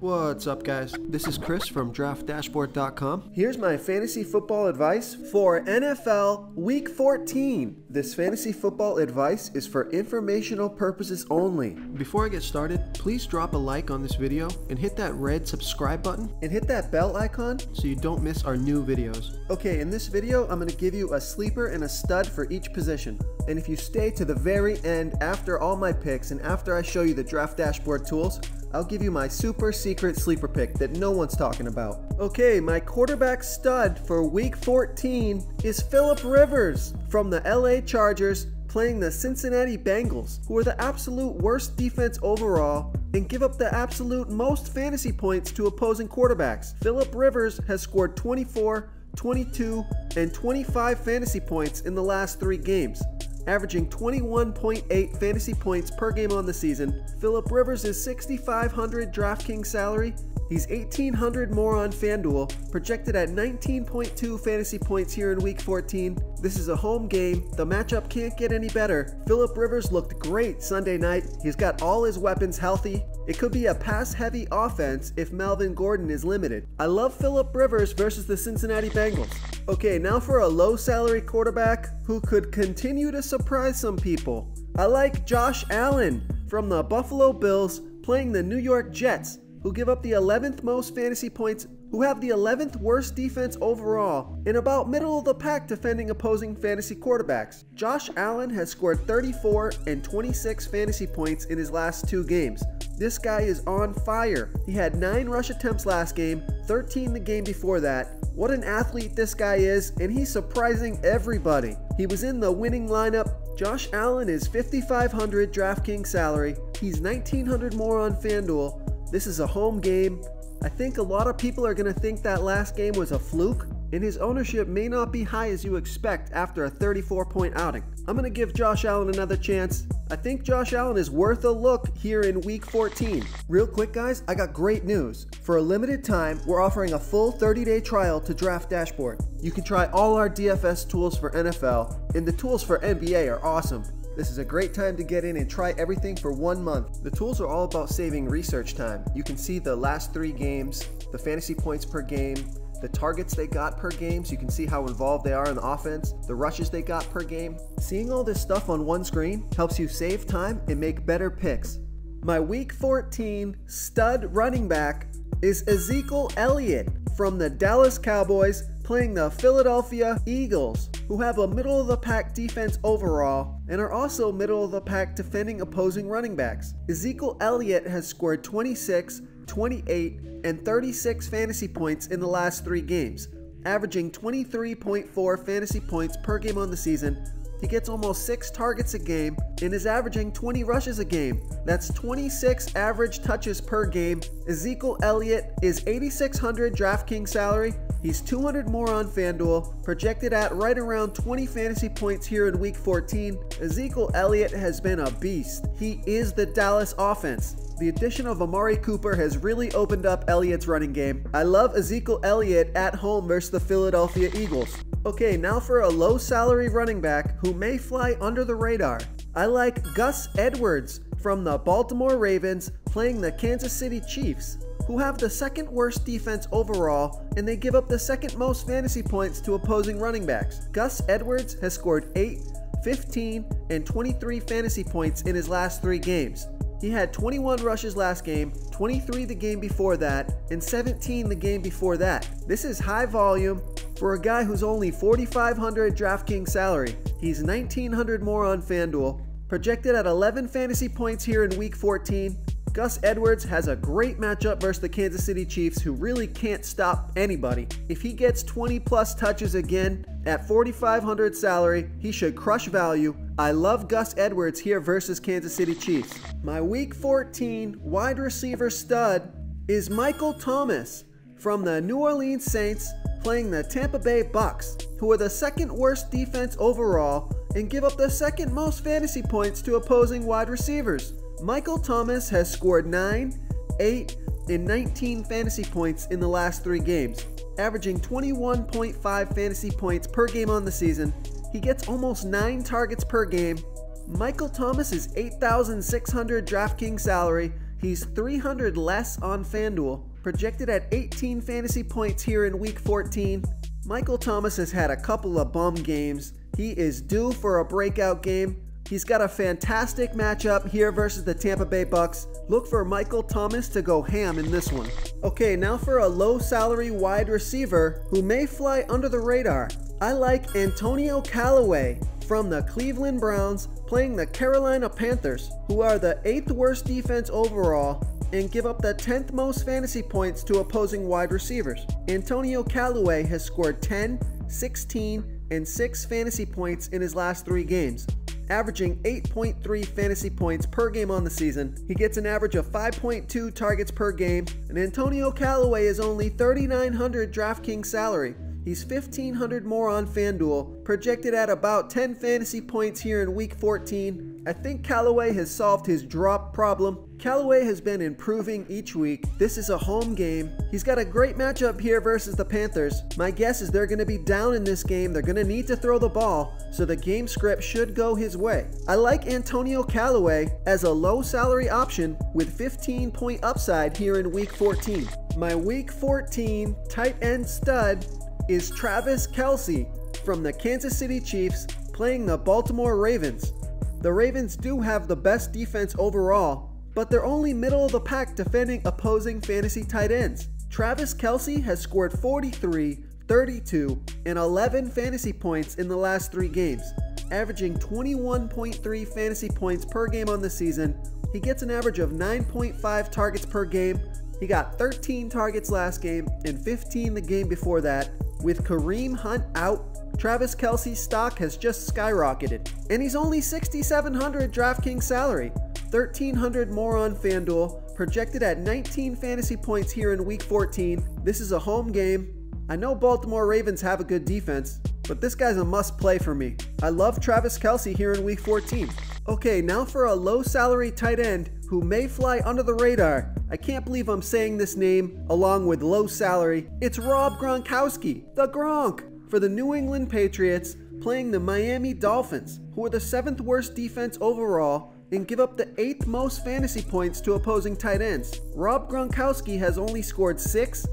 What's up, guys? This is Chris from DraftDashboard.com. Here's my fantasy football advice for NFL Week 14. This fantasy football advice is for informational purposes only. Before I get started, please drop a like on this video and hit that red subscribe button and hit that bell icon so you don't miss our new videos. Okay, in this video, I'm going to give you a sleeper and a stud for each position. And if you stay to the very end after all my picks and after I show you the Draft Dashboard tools, I'll give you my super secret sleeper pick that no one's talking about. Okay, my quarterback stud for Week 14 is Philip Rivers from the LA Chargers playing the Cincinnati Bengals, who are the absolute worst defense overall and give up the absolute most fantasy points to opposing quarterbacks. Philip Rivers has scored 24, 22, and 25 fantasy points in the last 3 games, averaging 21.8 fantasy points per game on the season. Philip Rivers is $6,500 DraftKings salary. He's $1,800 more on FanDuel, projected at 19.2 fantasy points here in Week 14. This is a home game. The matchup can't get any better. Philip Rivers looked great Sunday night. He's got all his weapons healthy. It could be a pass-heavy offense if Melvin Gordon is limited. I love Philip Rivers versus the Cincinnati Bengals. Okay, now for a low-salary quarterback who could continue to surprise some people. I like Josh Allen from the Buffalo Bills playing the New York Jets, who give up the 11th most fantasy points, who have the 11th worst defense overall, and about middle of the pack defending opposing fantasy quarterbacks. Josh Allen has scored 34 and 26 fantasy points in his last 2 games. This guy is on fire. He had 9 rush attempts last game, 13 the game before that. What an athlete this guy is, and he's surprising everybody. He was in the winning lineup. Josh Allen is $5,500 DraftKings salary. He's $1,900 more on FanDuel. This is a home game. I think a lot of people are going to think that last game was a fluke, and his ownership may not be high as you expect after a 34-point outing. I'm going to give Josh Allen another chance. I think Josh Allen is worth a look here in Week 14. Real quick, guys, I got great news. For a limited time, we're offering a full 30-day trial to Draft Dashboard. You can try all our DFS tools for NFL, and the tools for NBA are awesome. This is a great time to get in and try everything for 1 month. The tools are all about saving research time. You can see the last 3 games, the fantasy points per game, the targets they got per game, so you can see how involved they are in the offense, the rushes they got per game. Seeing all this stuff on one screen helps you save time and make better picks. My Week 14 stud running back is Ezekiel Elliott from the Dallas Cowboys playing the Philadelphia Eagles, who have a middle-of-the-pack defense overall and are also middle-of-the-pack defending opposing running backs. Ezekiel Elliott has scored 26, 28, and 36 fantasy points in the last 3 games, averaging 23.4 fantasy points per game on the season. He gets almost 6 targets a game and is averaging 20 rushes a game. That's 26 average touches per game. Ezekiel Elliott is $8,600 DraftKings salary. He's $200 more on FanDuel, projected at right around 20 fantasy points here in Week 14. Ezekiel Elliott has been a beast. He is the Dallas offense. The addition of Amari Cooper has really opened up Elliott's running game. I love Ezekiel Elliott at home versus the Philadelphia Eagles. Okay, now for a low salary running back who may fly under the radar. I like Gus Edwards from the Baltimore Ravens playing the Kansas City Chiefs, who have the 2nd worst defense overall, and they give up the 2nd most fantasy points to opposing running backs. Gus Edwards has scored 8, 15, and 23 fantasy points in his last 3 games. He had 21 rushes last game, 23 the game before that, and 17 the game before that. This is high volume for a guy who's only $4,500 DraftKings salary. He's $1,900 more on FanDuel, projected at 11 fantasy points here in Week 14. Gus Edwards has a great matchup versus the Kansas City Chiefs, who really can't stop anybody. If he gets 20+ touches again at $4,500 salary, he should crush value. I love Gus Edwards here versus Kansas City Chiefs. My Week 14 wide receiver stud is Michael Thomas from the New Orleans Saints playing the Tampa Bay Bucks, who are the 2nd worst defense overall and give up the 2nd most fantasy points to opposing wide receivers. Michael Thomas has scored 9, 8, and 19 fantasy points in the last 3 games, averaging 21.5 fantasy points per game on the season. He gets almost 9 targets per game. Michael Thomas is $8,600 DraftKings salary. He's 300 less on FanDuel, projected at 18 fantasy points here in Week 14. Michael Thomas has had a couple of bum games. He is due for a breakout game. He's got a fantastic matchup here versus the Tampa Bay Bucks. Look for Michael Thomas to go ham in this one. Okay, now for a low salary wide receiver who may fly under the radar. I like Antonio Callaway from the Cleveland Browns playing the Carolina Panthers, who are the 8th worst defense overall and give up the 10th most fantasy points to opposing wide receivers. Antonio Callaway has scored 10, 16, and 6 fantasy points in his last 3 games, averaging 8.3 fantasy points per game on the season. He gets an average of 5.2 targets per game, and Antonio Callaway is only $3,900 DraftKings salary. He's $1,500 more on FanDuel, projected at about 10 fantasy points here in Week 14. I think Callaway has solved his drop problem. Callaway has been improving each week. This is a home game. He's got a great matchup here versus the Panthers. My guess is they're going to be down in this game. They're going to need to throw the ball, so the game script should go his way. I like Antonio Callaway as a low salary option with 15-point upside here in Week 14. My Week 14 tight end stud is Travis Kelce from the Kansas City Chiefs playing the Baltimore Ravens. The Ravens do have the best defense overall, but they're only middle of the pack defending opposing fantasy tight ends. Travis Kelce has scored 43, 32, and 11 fantasy points in the last 3 games, averaging 21.3 fantasy points per game on the season. He gets an average of 9.5 targets per game. He got 13 targets last game and 15 the game before that. With Kareem Hunt out, Travis Kelce's stock has just skyrocketed, and he's only $6,700 DraftKings salary, $1,300 more on FanDuel, projected at 19 fantasy points here in Week 14. This is a home game. I know Baltimore Ravens have a good defense, but this guy's a must-play for me. I love Travis Kelce here in Week 14. Okay, now for a low-salary tight end who may fly under the radar. I can't believe I'm saying this name along with low salary. It's Rob Gronkowski, the Gronk, for the New England Patriots playing the Miami Dolphins, who are the 7th worst defense overall and give up the 8th most fantasy points to opposing tight ends. Rob Gronkowski has scored 6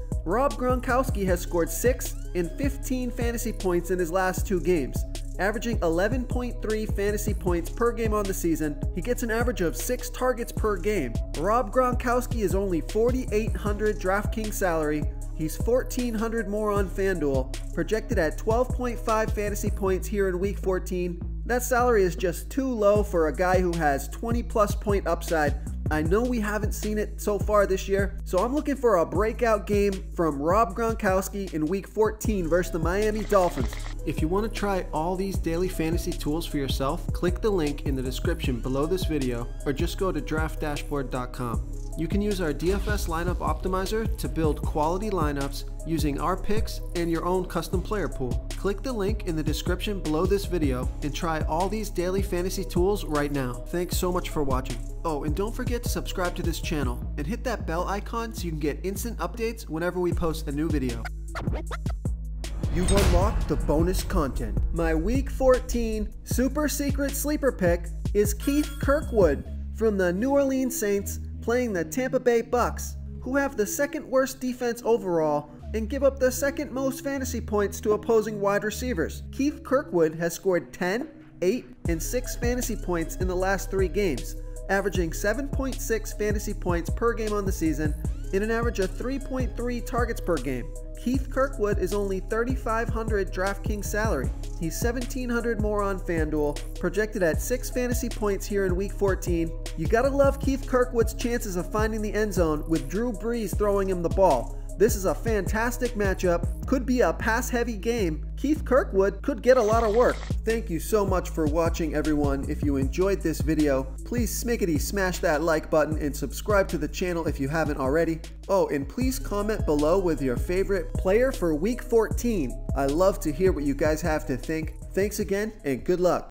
and 15 fantasy points in his last 2 games, averaging 11.3 fantasy points per game on the season. He gets an average of 6 targets per game. Rob Gronkowski is only $4,800 DraftKings salary. He's $1,400 more on FanDuel, projected at 12.5 fantasy points here in Week 14. That salary is just too low for a guy who has 20+ point upside. I know we haven't seen it so far this year, so I'm looking for a breakout game from Rob Gronkowski in Week 14 versus the Miami Dolphins. If you want to try all these daily fantasy tools for yourself, click the link in the description below this video or just go to draftdashboard.com. You can use our DFS lineup optimizer to build quality lineups using our picks and your own custom player pool. Click the link in the description below this video and try all these daily fantasy tools right now. Thanks so much for watching. Oh, and don't forget to subscribe to this channel and hit that bell icon so you can get instant updates whenever we post a new video. You've unlocked the bonus content. My Week 14 super secret sleeper pick is Keith Kirkwood from the New Orleans Saints playing the Tampa Bay Bucks, who have the 2nd worst defense overall and give up the 2nd most fantasy points to opposing wide receivers. Keith Kirkwood has scored 10, 8, and 6 fantasy points in the last 3 games, averaging 7.6 fantasy points per game on the season and an average of 3.3 targets per game. Keith Kirkwood is only $3,500 DraftKings salary. He's $1,700 more on FanDuel, projected at 6 fantasy points here in Week 14. You gotta love Keith Kirkwood's chances of finding the end zone with Drew Brees throwing him the ball. This is a fantastic matchup, could be a pass-heavy game. Keith Kirkwood could get a lot of work. Thank you so much for watching, everyone. If you enjoyed this video, please smickety smash that like button and subscribe to the channel if you haven't already. Oh, and please comment below with your favorite player for Week 14. I love to hear what you guys have to think. Thanks again, and good luck.